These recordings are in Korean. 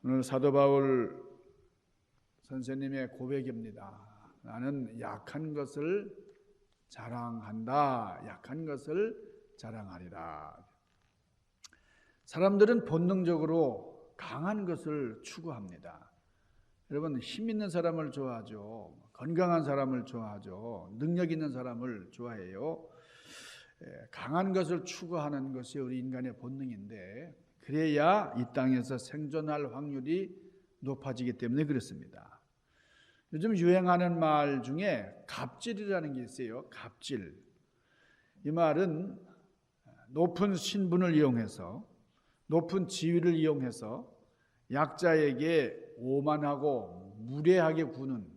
오늘 사도 바울 선생님의 고백입니다. 나는 약한 것을 자랑한다. 약한 것을 자랑하리라. 사람들은 본능적으로 강한 것을 추구합니다. 여러분, 힘 있는 사람을 좋아하죠. 건강한 사람을 좋아하죠. 능력 있는 사람을 좋아해요. 강한 것을 추구하는 것이 우리 인간의 본능인데, 그래야 이 땅에서 생존할 확률이 높아지기 때문에 그렇습니다. 요즘 유행하는 말 중에 갑질이라는 게 있어요. 갑질. 이 말은 높은 신분을 이용해서, 높은 지위를 이용해서 약자에게 오만하고 무례하게 구는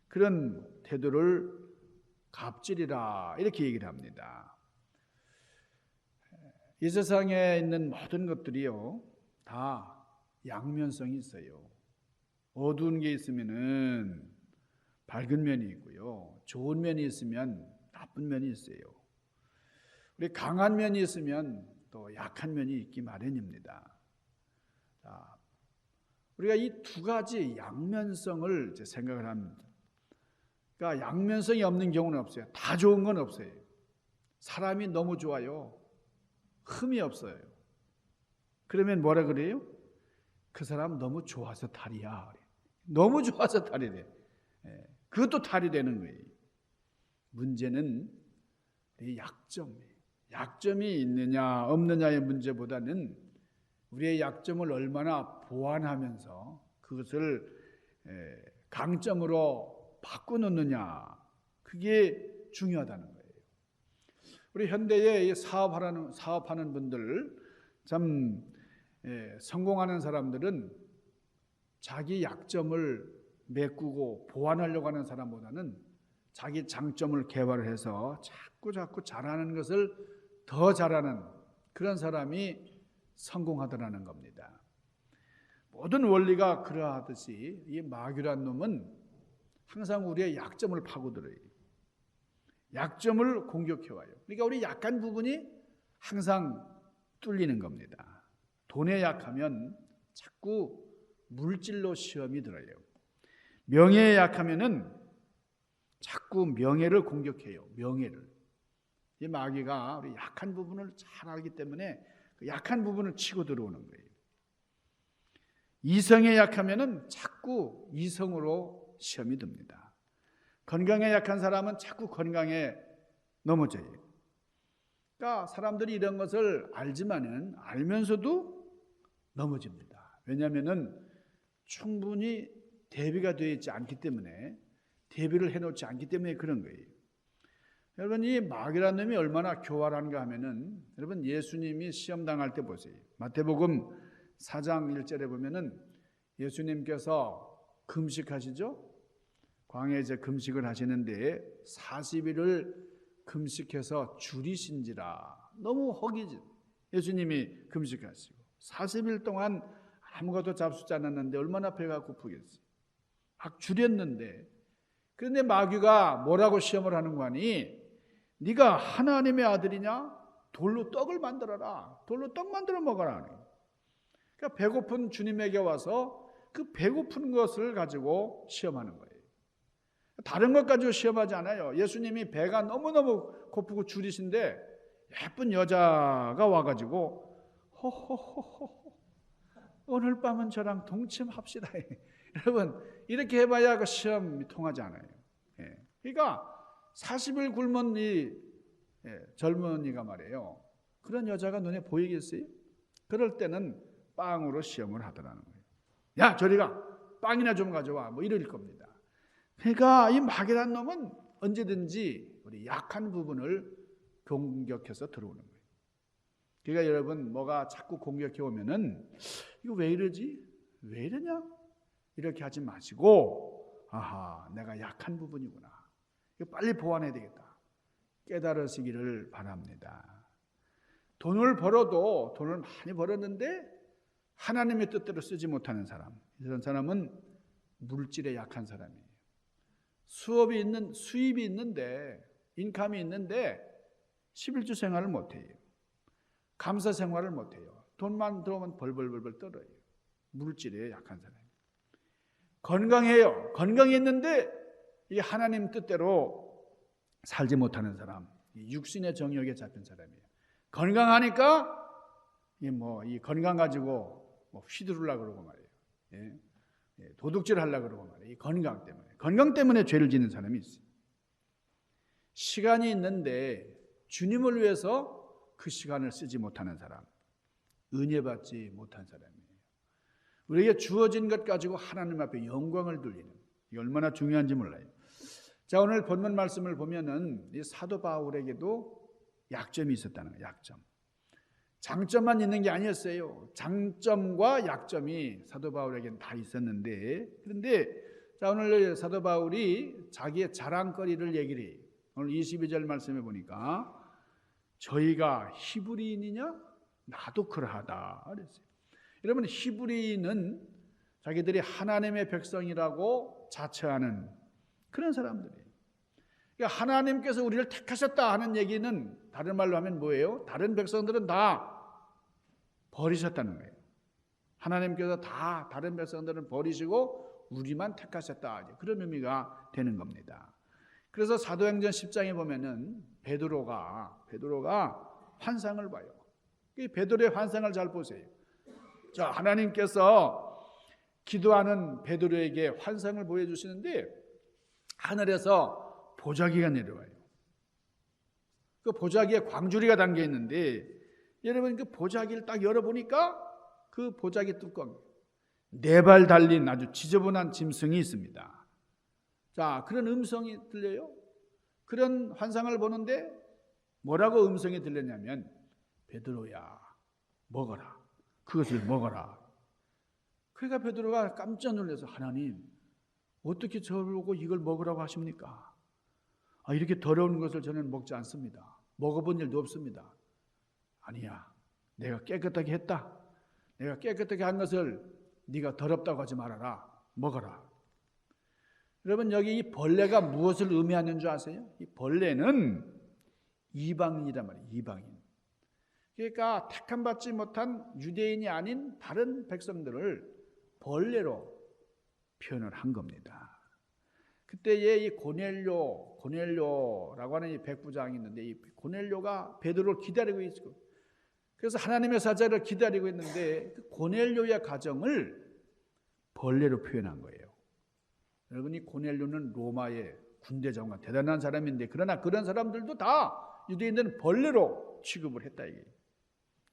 그런 태도를 갑질이라 이렇게 얘기를 합니다. 이 세상에 있는 모든 것들이요, 다 양면성이 있어요. 어두운 게 있으면은 밝은 면이 있고요, 좋은 면이 있으면 나쁜 면이 있어요. 우리 강한 면이 있으면 또 약한 면이 있기 마련입니다. 자, 우리가 이 두 가지 양면성을 이제 생각을 합니다. 그러니까 양면성이 없는 경우는 없어요. 다 좋은 건 없어요. 사람이 너무 좋아요. 흠이 없어요. 그러면 뭐라 그래요? 그 사람 너무 좋아서 탈이야. 너무 좋아서 탈이래. 그것도 탈이 되는 거예요. 문제는 이 약점이 있느냐 없느냐의 문제보다는 우리의 약점을 얼마나 보완하면서 그것을 강점으로 바꿔놓느냐, 그게 중요하다는 거예요. 우리 현대에 사업하는 분들, 참 성공하는 사람들은 자기 약점을 메꾸고 보완하려고 하는 사람보다는 자기 장점을 개발을 해서 자꾸 잘하는 것을 더 잘하는 그런 사람이 성공하더라는 겁니다. 모든 원리가 그러하듯이 이 마귀란 놈은 항상 우리의 약점을 파고들어요. 약점을 공격해와요. 그러니까 우리 약한 부분이 항상 뚫리는 겁니다. 돈에 약하면 자꾸 물질로 시험이 들어요. 명예에 약하면은 자꾸 명예를 공격해요. 명예를. 이 마귀가 우리 약한 부분을 잘 알기 때문에 그 약한 부분을 치고 들어오는 거예요. 이성에 약하면은 자꾸 이성으로 시험이 듭니다. 건강에 약한 사람은 자꾸 건강에 넘어져요. 그러니까 사람들이 이런 것을 알면서도 넘어집니다. 왜냐하면은 충분히 대비가 되어 있지 않기 때문에, 대비를 해놓지 않기 때문에 그런 거예요. 여러분, 이 마귀라는 놈이 얼마나 교활한가 하면은, 여러분 예수님이 시험 당할 때 보세요. 마태복음 4장 1절에 보면은 예수님께서 금식하시죠? 광야에서 금식을 하시는데 40일을 금식해서 줄이신지라. 너무 허기지. 예수님이 금식하시고 40일 동안 아무것도 잡수지 않았는데 얼마나 배가 고프겠어요. 막 줄였는데, 그런데 마귀가 뭐라고 시험을 하는 거니? 네가 하나님의 아들이냐? 돌로 떡을 만들어라. 돌로 떡 만들어 먹어라. 그러니까 배고픈 주님에게 와서 그 배고픈 것을 가지고 시험하는 거예요. 다른 것 가지고 시험하지 않아요. 예수님이 배가 너무너무 고프고 줄이신데 예쁜 여자가 와가지고 호호호호 오늘 밤은 저랑 동침합시다. 여러분, 이렇게 해봐야 그 시험이 통하지 않아요. 그러니까 40일 굶은 이 젊은이가 말이에요. 그런 여자가 눈에 보이겠어요? 그럴 때는 빵으로 시험을 하더라는 거예요. 야, 저리 가. 빵이나 좀 가져와. 뭐 이럴 겁니다. 그러니까 이 마귀란 놈은 언제든지 우리 약한 부분을 공격해서 들어오는 거예요. 그러니까 여러분, 뭐가 자꾸 공격해 오면은 이거 왜 이러지? 왜 이러냐? 이렇게 하지 마시고, 아하, 내가 약한 부분이구나. 이거 빨리 보완해야 되겠다. 깨달으시기를 바랍니다. 돈을 벌어도 돈을 많이 벌었는데 하나님의 뜻대로 쓰지 못하는 사람, 이런 사람은 물질에 약한 사람이에요. 수입이 있는데, 인컴이 있는데 11주 생활을 못해요. 감사 생활을 못해요. 돈만 들어오면 벌벌벌 떨어요. 물질에 약한 사람. 건강해요. 건강했는데 이 하나님 뜻대로 살지 못하는 사람, 육신의 정욕에 잡힌 사람이에요. 건강하니까 이 건강 가지고 휘두르려고 그러고 말이에요. 도둑질 하려고 그러고 말이에요. 이 건강 때문에 죄를 짓는 사람이 있어요. 시간이 있는데 주님을 위해서 그 시간을 쓰지 못하는 사람, 은혜 받지 못한 사람이에요. 우리에게 주어진 것 가지고 하나님 앞에 영광을 돌리는, 이게 얼마나 중요한지 몰라요. 자, 오늘 본문 말씀을 보면은 이 사도 바울에게도 약점이 있었다는 거예요. 약점. 장점만 있는 게 아니었어요. 장점과 약점이 사도 바울에게는 다 있었는데, 그런데 자, 오늘 사도 바울이 자기의 자랑거리를 얘기를 해요. 오늘 22절 말씀에 보니까 저희가 히브리인이냐? 나도 그러하다 그랬어요. 여러분, 히브리인은 자기들이 하나님의 백성이라고 자처하는 그런 사람들이에요. 그러니까 하나님께서 우리를 택하셨다 하는 얘기는 다른 말로 하면 뭐예요? 다른 백성들은 다 버리셨다는 거예요. 하나님께서 다 다른 백성들은 버리시고 우리만 택하셨다, 그런 의미가 되는 겁니다. 그래서 사도행전 10장에 보면은 베드로가 환상을 봐요. 이 베드로의 환상을 잘 보세요. 자, 하나님께서 기도하는 베드로에게 환상을 보여주시는데 하늘에서 보자기가 내려와요. 그 보자기에 광주리가 담겨 있는데 여러분, 그 보자기를 딱 열어보니까 그 보자기 뚜껑 4발 달린 아주 지저분한 짐승이 있습니다. 자, 그런 음성이 들려요. 그런 환상을 보는데 뭐라고 음성이 들렸냐면, 베드로야, 먹어라. 그것을 먹어라. 그러니까 베드로가 깜짝 놀라서, 하나님, 어떻게 저를 보고 이걸 먹으라고 하십니까? 이렇게 더러운 것을 저는 먹지 않습니다. 먹어본 일도 없습니다. 아니야, 내가 깨끗하게 했다. 내가 깨끗하게 한 것을 네가 더럽다고 하지 말아라. 먹어라. 여러분, 여기 이 벌레가 무엇을 의미하는 줄 아세요? 이 벌레는 이방인이란 말이에요. 이방인. 그러니까 택함받지 못한 유대인이 아닌 다른 백성들을 벌레로 표현을 한 겁니다. 그때에 이 고넬료라고 하는 이 백부장이 있는데, 이 고넬료가 베드로를 기다리고 있고, 그래서 하나님의 사자를 기다리고 있는데 그 고넬료의 가정을 벌레로 표현한 거예요. 여러분, 이 고넬료는 로마의 군대 장관, 대단한 사람인데, 그러나 그런 사람들도 다 유대인들은 벌레로 취급을 했다 이게.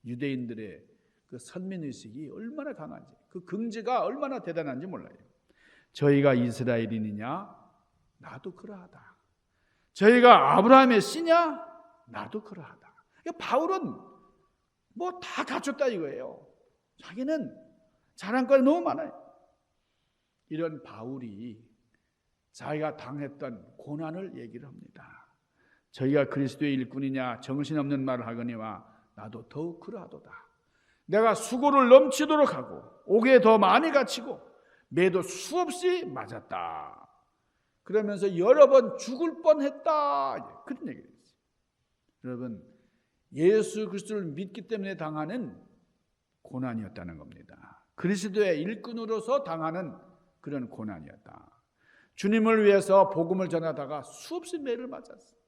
유대인들의 그 선민의식이 얼마나 강한지, 그 긍지가 얼마나 대단한지 몰라요. 저희가 이스라엘인이냐? 나도 그러하다. 저희가 아브라함의 씨냐? 나도 그러하다. 그러니까 바울은 뭐 다 갖췄다 이거예요. 자기는 자랑거리 너무 많아요. 이런 바울이 자기가 당했던 고난을 얘기를 합니다. 저희가 그리스도의 일꾼이냐? 정신없는 말을 하거니와 나도 더욱 그러하도다. 내가 수고를 넘치도록 하고 옥에 더 많이 갇히고 매도 수없이 맞았다. 그러면서 여러 번 죽을 뻔했다. 그런 얘기를 했어요. 여러분, 예수 그리스도를 믿기 때문에 당하는 고난이었다는 겁니다. 그리스도의 일꾼으로서 당하는 그런 고난이었다. 주님을 위해서 복음을 전하다가 수없이 매를 맞았어요.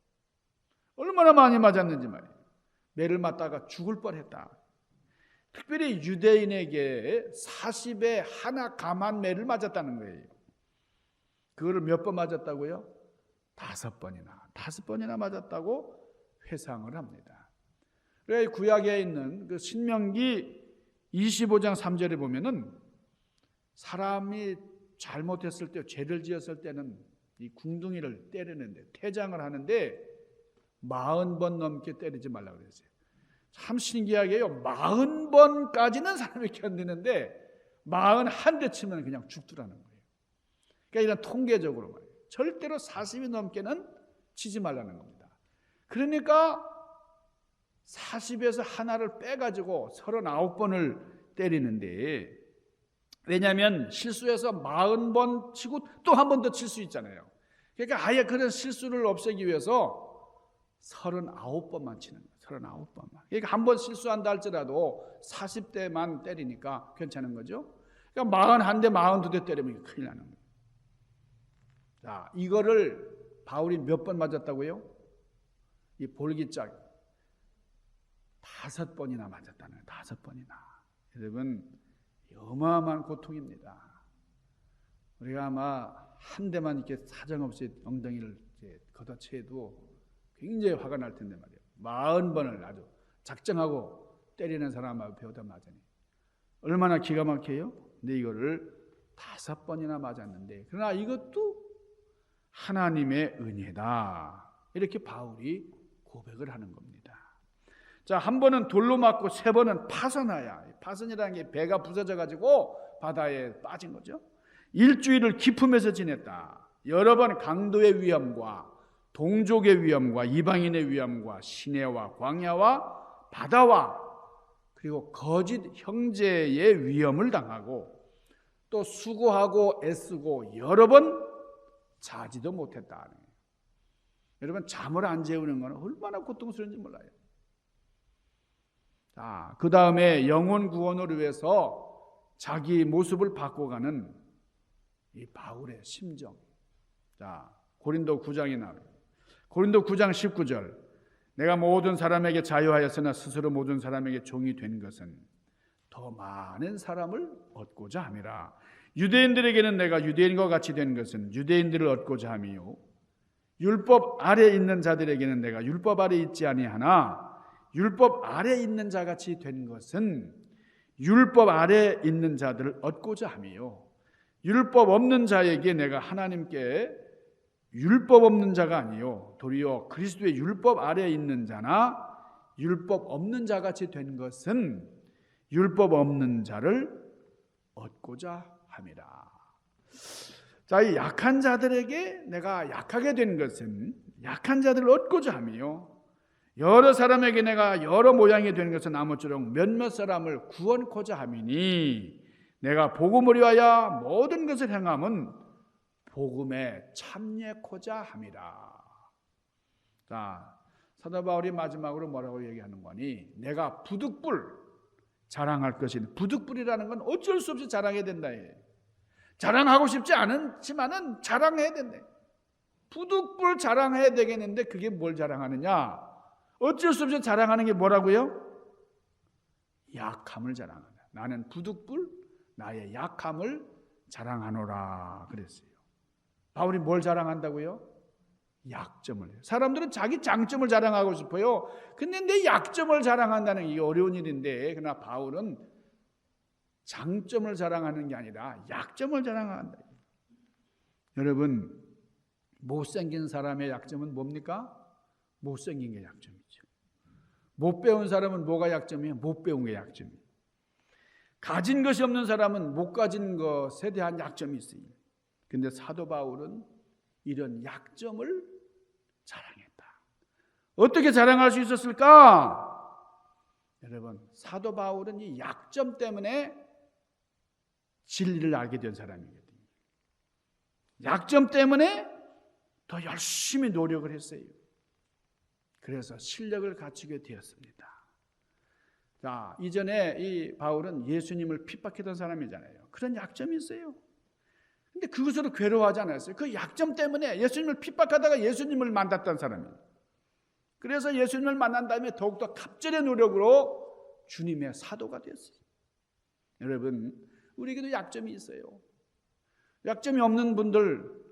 얼마나 많이 맞았는지 말이에요. 매를 맞다가 죽을 뻔했다. 특별히 유대인에게 40에 하나 감한 매를 맞았다는 거예요. 그거를 몇 번 맞았다고요? 5번이나 맞았다고 회상을 합니다. 그래서 구약에 있는 그 신명기 25장 3절에 보면은 사람이 잘못했을 때, 죄를 지었을 때는 이 궁둥이를 때리는데, 퇴장을 하는데 40번 넘게 때리지 말라고 그랬어요. 참 신기하게요. 40번까지는 사람이 견디는데 41대 치면 그냥 죽더라는 거예요. 그러니까 이런 통계적으로 말이에요. 절대로 40이 넘게는 치지 말라는 겁니다. 그러니까 40에서 하나를 빼가지고 39번을 때리는데, 왜냐하면 실수해서 40번 치고 또 한 번 더 칠 수 있잖아요. 그러니까 아예 그런 실수를 없애기 위해서 39번만 치는 거예요. 39번만. 그러니까 한 번 실수한다 할지라도 40대만 때리니까 괜찮은 거죠. 그러니까 41대, 42대 때리면 큰일 나는 거예요. 자, 이거를 바울이 몇 번 맞았다고요? 이 볼기짝 5번이나 맞았다는 거예요. 5번이나. 여러분, 어마어마한 고통입니다. 우리가 아마 한 대만 이렇게 사정없이 엉덩이를 걷어채도 굉장히 화가 날 텐데 말이에요. 40번을 아주 작정하고 때리는 사람하고 배우다 맞으니 얼마나 기가 막혀요? 근데 이거를 5번이나 맞았는데, 그러나 이것도 하나님의 은혜다, 이렇게 바울이 고백을 하는 겁니다. 자, 한 번은 돌로 맞고 3번은 파선하야. 파선이라는 게 배가 부서져 가지고 바다에 빠진 거죠. 일주일을 기품에서 지냈다. 여러 번 강도의 위험과 동족의 위험과 이방인의 위험과 시내와 광야와 바다와 그리고 거짓 형제의 위험을 당하고 또 수고하고 애쓰고 여러 번 자지도 못했다. 여러분, 잠을 안 재우는 건 얼마나 고통스러운지 몰라요. 자, 그 다음에 영혼 구원을 위해서 자기 모습을 바꿔가는 이 바울의 심정. 자, 고린도 9장에 나와요. 고린도 9장 19절. 내가 모든 사람에게 자유하였으나 스스로 모든 사람에게 종이 된 것은 더 많은 사람을 얻고자 함이라. 유대인들에게는 내가 유대인과 같이 된 것은 유대인들을 얻고자 함이요, 율법 아래 있는 자들에게는 내가 율법 아래 있지 아니하나 율법 아래 있는 자같이 된 것은 율법 아래 있는 자들을 얻고자 함이요, 율법 없는 자에게 내가 하나님께 율법 없는 자가 아니요 도리어 그리스도의 율법 아래에 있는 자나 율법 없는 자같이 된 것은 율법 없는 자를 얻고자 함이라. 자, 이 약한 자들에게 내가 약하게 된 것은 약한 자들을 얻고자 함이요, 여러 사람에게 내가 여러 모양이 된 것은 아무쪼록 몇몇 사람을 구원코자 함이니 내가 복음을 위하여 모든 것을 행함은 복음에 참여코자 함이라. 자, 사도 바울이 마지막으로 뭐라고 얘기하는 거니? 내가 부득불 자랑할 것인, 부득불이라는 건 어쩔 수 없이 자랑해야 된다. 자랑하고 싶지 않지만은 자랑해야 된다. 부득불 자랑해야 되겠는데 그게 뭘 자랑하느냐? 어쩔 수 없이 자랑하는 게 뭐라고요? 약함을 자랑한다. 나는 부득불 나의 약함을 자랑하노라 그랬어요. 바울이 뭘 자랑한다고요? 약점을. 사람들은 자기 장점을 자랑하고 싶어요. 근데 내 약점을 자랑한다는 게 어려운 일인데, 그러나 바울은 장점을 자랑하는 게 아니라 약점을 자랑한다. 여러분, 못생긴 사람의 약점은 뭡니까? 못생긴 게 약점이죠. 못 배운 사람은 뭐가 약점이에요? 못 배운 게 약점이에요. 가진 것이 없는 사람은 못 가진 것에 대한 약점이 있어요. 근데 사도 바울은 이런 약점을 자랑했다. 어떻게 자랑할 수 있었을까? 여러분, 사도 바울은 이 약점 때문에 진리를 알게 된 사람이거든요. 약점 때문에 더 열심히 노력을 했어요. 그래서 실력을 갖추게 되었습니다. 자, 이전에 이 바울은 예수님을 핍박했던 사람이잖아요. 그런 약점이 있어요. 근데 그것으로 괴로워하지 않았어요. 그 약점 때문에 예수님을 핍박하다가 예수님을 만났던 사람이에요. 그래서 예수님을 만난 다음에 더욱더 갑절의 노력으로 주님의 사도가 됐어요. 여러분, 우리에게도 약점이 있어요. 약점이 없는 분들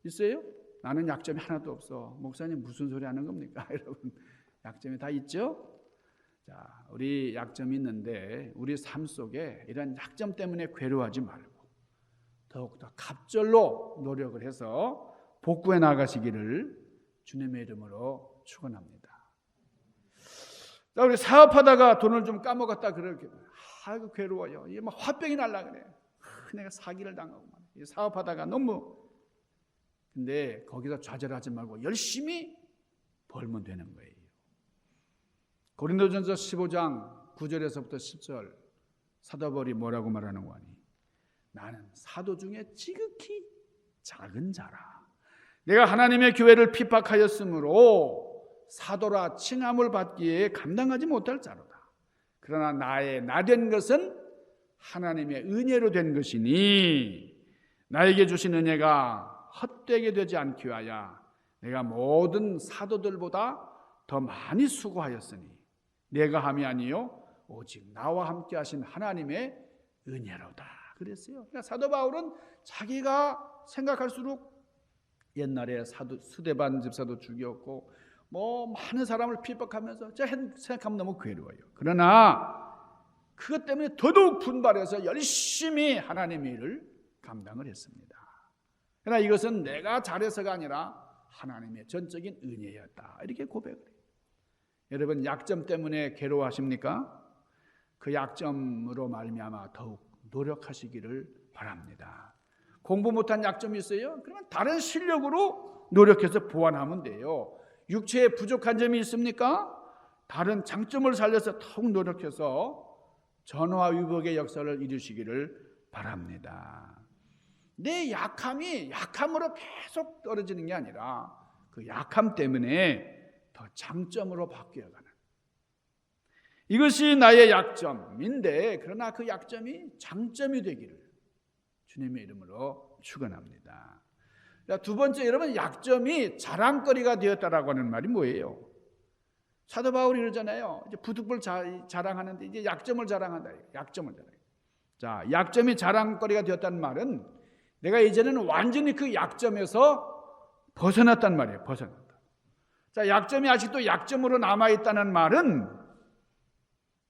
있어요? 나는 약점이 하나도 없어. 목사님 무슨 소리 하는 겁니까? 여러분, 약점이 다 있죠? 자, 우리 약점이 있는데 우리 삶 속에 이런 약점 때문에 괴로워하지 말고 더욱더 갑절로 노력을 해서 복구해 나가시기를 주님의 이름으로 축원합니다. 자, 우리 사업하다가 돈을 좀 까먹었다 그렇게, 아이고 괴로워요. 이게 막 화병이 날라 그래. 내가 사기를 당하고 사업하다가 너무. 근데 거기서 좌절하지 말고 열심히 벌면 되는 거예요. 고린도전서 15장 9절에서부터 10절 사도 바울이 뭐라고 말하는 거니? 나는 사도 중에 지극히 작은 자라. 내가 하나님의 교회를 핍박하였으므로 사도라 칭함을 받기에 감당하지 못할 자로다. 그러나 나의 나된 것은 하나님의 은혜로 된 것이니 나에게 주신 은혜가 헛되게 되지 않기 위하여 내가 모든 사도들보다 더 많이 수고하였으니 내가 함이 아니요 오직 나와 함께 하신 하나님의 은혜로다 그랬어요. 그러니까 사도 바울은 자기가 생각할수록 옛날에 스데반 집사도 죽였고 많은 사람을 핍박하면서 제가 생각하면 너무 괴로워요. 그러나 그것 때문에 더더욱 분발해서 열심히 하나님의 일을 감당을 했습니다. 그러나 이것은 내가 잘해서가 아니라 하나님의 전적인 은혜였다 이렇게 고백을 해요. 여러분 약점 때문에 괴로워하십니까? 그 약점으로 말미암아 더욱 노력하시기를 바랍니다. 공부 못한 약점이 있어요? 그러면 다른 실력으로 노력해서 보완하면 돼요. 육체에 부족한 점이 있습니까? 다른 장점을 살려서 더욱 노력해서 전화위복의 역사를 이루시기를 바랍니다. 내 약함이 약함으로 계속 떨어지는 게 아니라 그 약함 때문에 더 장점으로 바뀌어가는 이것이 나의 약점인데 그러나 그 약점이 장점이 되기를 주님의 이름으로 축원합니다. 두 번째 여러분 약점이 자랑거리가 되었다라고 하는 말이 뭐예요? 사도 바울이 그러잖아요. 이제 부득불 자랑하는데 이제 약점을 자랑한다. 약점을 자랑. 자, 약점이 자랑거리가 되었다는 말은 내가 이제는 완전히 그 약점에서 벗어났단 말이에요. 벗어났다. 자, 약점이 아직도 약점으로 남아 있다는 말은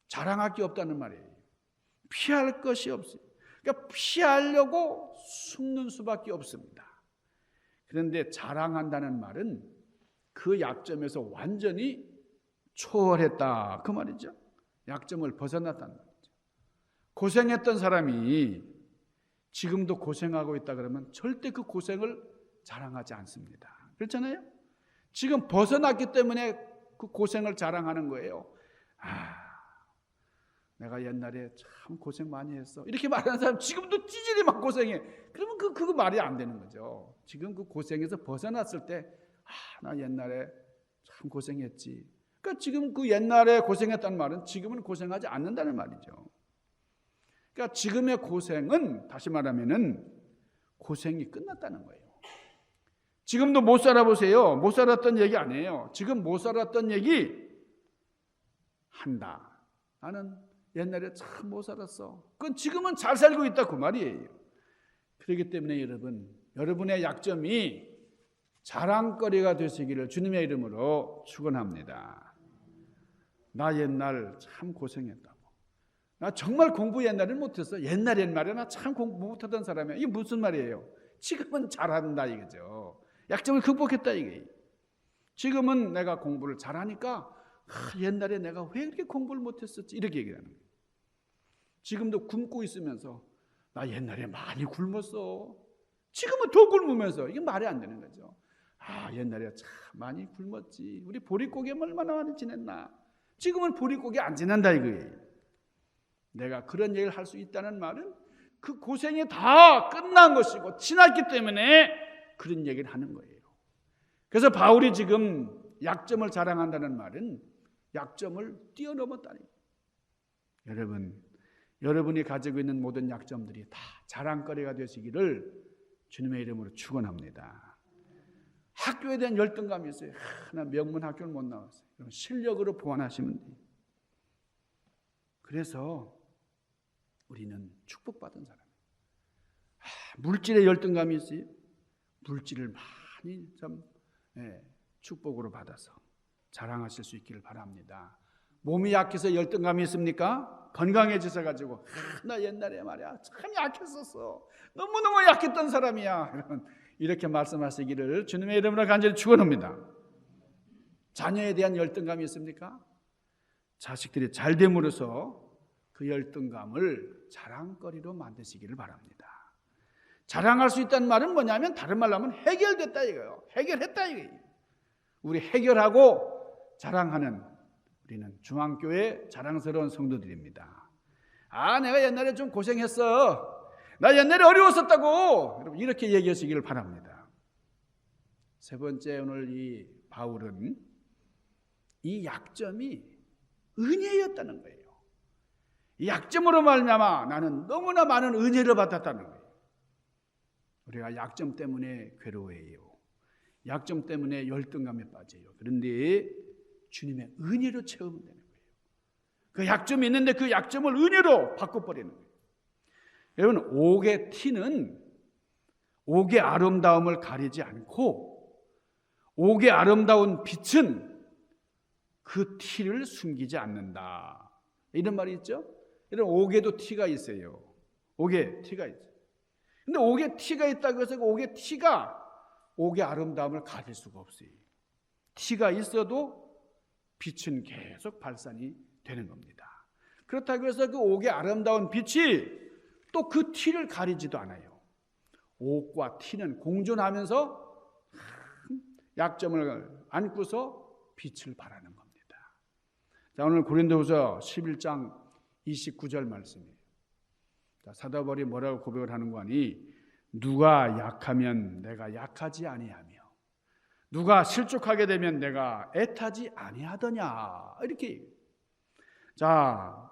자랑할 게 없다는 말이에요. 피할 것이 없어요. 그러니까 피하려고 숨는 수밖에 없습니다. 그런데 자랑한다는 말은 그 약점에서 완전히 초월했다 그 말이죠. 약점을 벗어났다는 말이죠. 고생했던 사람이 지금도 고생하고 있다 그러면 절대 그 고생을 자랑하지 않습니다. 그렇잖아요. 지금 벗어났기 때문에 그 고생을 자랑하는 거예요. 내가 옛날에 참 고생 많이 했어 이렇게 말하는 사람 지금도 찌질이 막 고생해. 그러면 그거 말이 안 되는 거죠. 지금 그 고생에서 벗어났을 때 나 옛날에 참 고생했지. 그러니까 지금 그 옛날에 고생했다는 말은 지금은 고생하지 않는다는 말이죠. 그러니까 지금의 고생은 다시 말하면은 고생이 끝났다는 거예요. 지금도 못 살아보세요. 못 살았던 얘기 아니에요. 지금 못 살았던 얘기 한다. 나는 옛날에 참 못 살았어. 그건 지금은 잘 살고 있다 그 말이에요. 그렇기 때문에 여러분의 약점이 자랑거리가 되시기를 주님의 이름으로 축원합니다. 나 옛날 참 고생했다고. 나 정말 공부 옛날에는 못했어. 옛날에 나 참 공부 못하던 사람이야. 이게 무슨 말이에요? 지금은 잘한다 이거죠. 약점을 극복했다 이게. 지금은 내가 공부를 잘하니까 옛날에 내가 왜 이렇게 공부를 못했었지 이렇게 얘기하는 거예요. 지금도 굶고 있으면서 나 옛날에 많이 굶었어. 지금은 더 굶으면서 이게 말이 안 되는 거죠. 옛날에 참 많이 굶었지. 우리 보릿고개 얼마나 많이 지냈나. 지금은 보릿고개 안 지낸다 이거예요. 내가 그런 얘기를 할 수 있다는 말은 그 고생이 다 끝난 것이고 지났기 때문에 그런 얘기를 하는 거예요. 그래서 바울이 지금 약점을 자랑한다는 말은 약점을 뛰어넘었다니. 여러분이 가지고 있는 모든 약점들이 다 자랑거리가 되시기를 주님의 이름으로 축원합니다. 학교에 대한 열등감이 있어요. 나 명문 학교를 못 나왔어요. 그럼 실력으로 보완하시면 돼요. 그래서 우리는 축복받은 사람이에요. 물질에 열등감이 있어요. 물질을 많이 축복으로 받아서 자랑하실 수 있기를 바랍니다. 몸이 약해서 열등감이 있습니까? 건강해져서 가지고 나 옛날에 말이야 참 약했었어. 너무너무 약했던 사람이야. 이렇게 말씀하시기를 주님의 이름으로 간절히 축원합니다. 자녀에 대한 열등감이 있습니까? 자식들이 잘 됨으로써 그 열등감을 자랑거리로 만드시기를 바랍니다. 자랑할 수 있다는 말은 뭐냐면 다른 말로 하면 해결됐다 이거예요. 해결했다 이거예요. 우리 해결하고 자랑하는 우리는 중앙교회 자랑스러운 성도들입니다. 내가 옛날에 좀 고생했어. 나 옛날에 어려웠었다고. 여러분 이렇게 얘기하시기를 바랍니다. 세 번째 오늘 이 바울은 이 약점이 은혜였다는 거예요. 이 약점으로 말미암아 나는 너무나 많은 은혜를 받았다는 거예요. 우리가 약점 때문에 괴로워해요. 약점 때문에 열등감에 빠져요. 그런데 주님의 은혜로 채우면 되는 거예요. 그 약점이 있는데 그 약점을 은혜로 바꿔버리는 거예요. 여러분, 옥의 티는 옥의 아름다움을 가리지 않고 옥의 아름다운 빛은 그 티를 숨기지 않는다. 이런 말이 있죠. 이런 옥에도 티가 있어요. 옥에 티가 있어요. 근데 옥에 티가 있다고 해서 옥의 티가 옥의 아름다움을 가릴 수가 없어요. 티가 있어도 빛은 계속 발산이 되는 겁니다. 그렇다고 해서 그 옥의 아름다운 빛이 또 그 티를 가리지도 않아요. 옥과 티는 공존하면서 약점을 안고서 빛을 발하는 겁니다. 자, 오늘 고린도후서 11장 29절 말씀이에요. 자, 사도 바울이 뭐라고 고백을 하는 거니? 누가 약하면 내가 약하지 아니하며 누가 실족하게 되면 내가 애타지 아니하더냐, 이렇게. 자,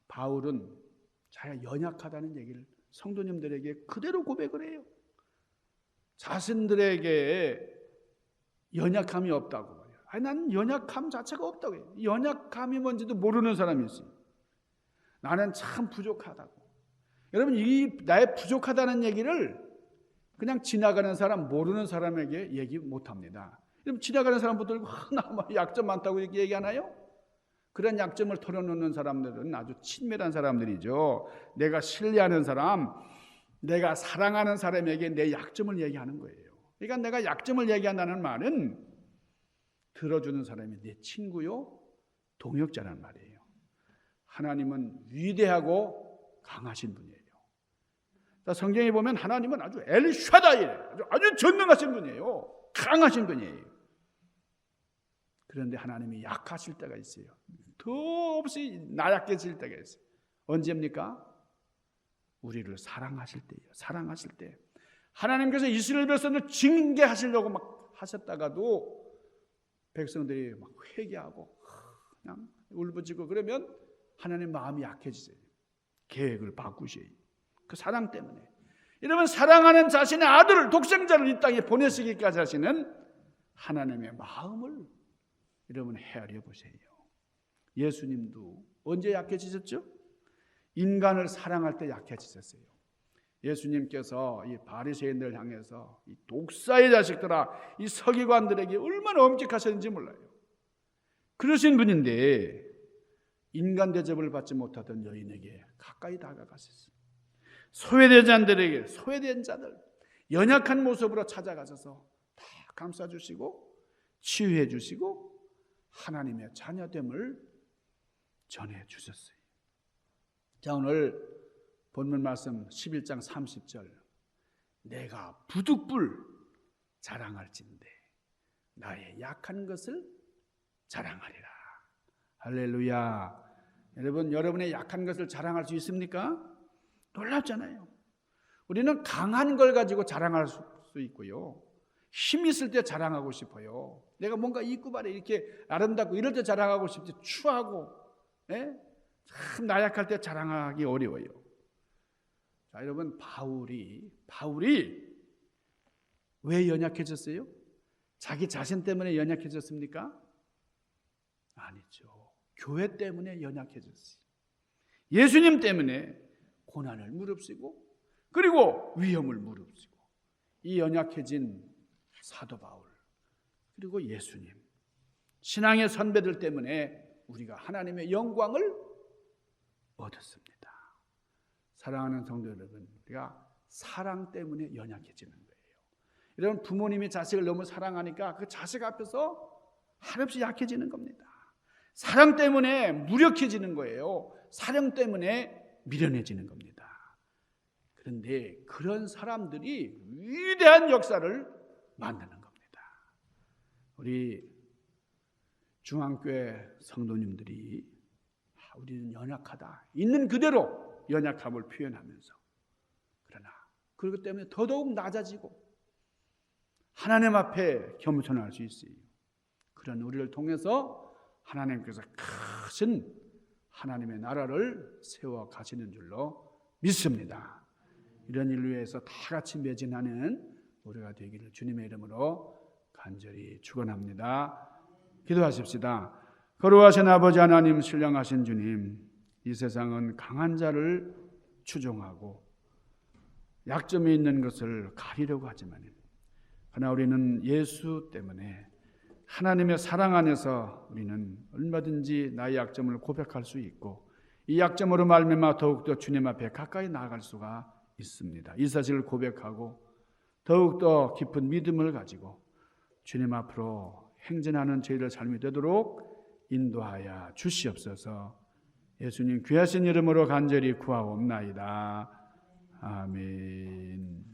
바울은 자기가 연약하다는 얘기를 성도님들에게 그대로 고백을 해요. 자신들에게 연약함이 없다고 말해요. 아니, 나는 연약함 자체가 없다고 해요. 연약함이 뭔지도 모르는 사람이 있어요. 나는 참 부족하다고. 여러분, 이 나의 부족하다는 얘기를 그냥 지나가는 사람, 모르는 사람에게 얘기 못합니다. 여러분, 지나가는 사람 붙들고 나 약점 많다고 이렇게 얘기하나요? 그런 약점을 털어놓는 사람들은 아주 친밀한 사람들이죠. 내가 신뢰하는 사람, 내가 사랑하는 사람에게 내 약점을 얘기하는 거예요. 그러니까 내가 약점을 얘기한다는 말은 들어주는 사람이 내 친구요, 동역자란 말이에요. 하나님은 위대하고 강하신 분이에요. 자, 성경에 보면 하나님은 아주 엘샤다이에요. 아주 전능하신 분이에요. 강하신 분이에요. 그런데 하나님이 약하실 때가 있어요. 더없이 나약해질 때가 있어요. 언제입니까? 우리를 사랑하실 때예요. 사랑하실 때. 하나님께서 이스라엘 백성을 징계하시려고 막 하셨다가도 백성들이 막 회개하고 그냥 울부짖고 그러면 하나님 마음이 약해지세요. 계획을 바꾸셔요. 그 사랑 때문에. 여러분, 사랑하는 자신의 아들을, 독생자를 이 땅에 보내시기까지 하시는 하나님의 마음을 여러분 헤아려 보세요. 예수님도 언제 약해지셨죠? 인간을 사랑할 때 약해지셨어요. 예수님께서 이 바리새인들을 향해서 이 독사의 자식들아, 이 서기관들에게 얼마나 엄격하셨는지 몰라요. 그러신 분인데 인간 대접을 받지 못하던 여인에게 가까이 다가가셨어요. 소외된 자들에게, 소외된 자들, 연약한 모습으로 찾아가셔서 다 감싸주시고 치유해 주시고 하나님의 자녀됨을 전해주셨어요. 자, 오늘 본문 말씀 11장 30절. 내가 부득불 자랑할진대 나의 약한 것을 자랑하리라. 할렐루야. 여러분, 여러분의 약한 것을 자랑할 수 있습니까? 놀랍잖아요. 우리는 강한 걸 가지고 자랑할 수 있고요, 힘 있을 때 자랑하고 싶어요. 내가 뭔가 이꾸발에 이렇게 아름답고 이럴 때 자랑하고 싶지, 추하고, 참 나약할 때 자랑하기 어려워요. 자, 여러분, 바울이 왜 연약해졌어요? 자기 자신 때문에 연약해졌습니까? 아니죠. 교회 때문에 연약해졌어요. 예수님 때문에 고난을 무릅쓰고 그리고 위험을 무릅쓰고 이 연약해진 사도 바울 그리고 예수님, 신앙의 선배들 때문에 우리가 하나님의 영광을 얻었습니다. 사랑하는 성도 여러분, 우리가 사랑 때문에 연약해지는 거예요. 여러분, 부모님이 자식을 너무 사랑하니까 그 자식 앞에서 한없이 약해지는 겁니다. 사랑 때문에 무력해지는 거예요. 사랑 때문에 미련해지는 겁니다. 그런데 그런 사람들이 위대한 역사를 만드는 겁니다. 우리 중앙교회 성도님들이 우리는 연약하다, 있는 그대로 연약함을 표현하면서, 그러나 그렇기 때문에 더더욱 낮아지고 하나님 앞에 겸손할 수 있어요. 그런 우리를 통해서 하나님께서 크신 하나님의 나라를 세워 가시는 줄로 믿습니다. 이런 일을 위해서 다 같이 매진하는 우리가 되기를 주님의 이름으로 간절히 축원합니다. 기도하십시다. 거룩하신 아버지 하나님, 신령하신 주님, 이 세상은 강한 자를 추종하고 약점이 있는 것을 가리려고 하지만 그러나 우리는 예수 때문에 하나님의 사랑 안에서 우리는 얼마든지 나의 약점을 고백할 수 있고 이 약점으로 말미암아 더욱더 주님 앞에 가까이 나아갈 수가 있습니다. 이 사실을 고백하고 더욱더 깊은 믿음을 가지고 주님 앞으로 행진하는 저희들 삶이 되도록 인도하여 주시옵소서. 예수님 귀하신 이름으로 간절히 구하옵나이다. 아멘.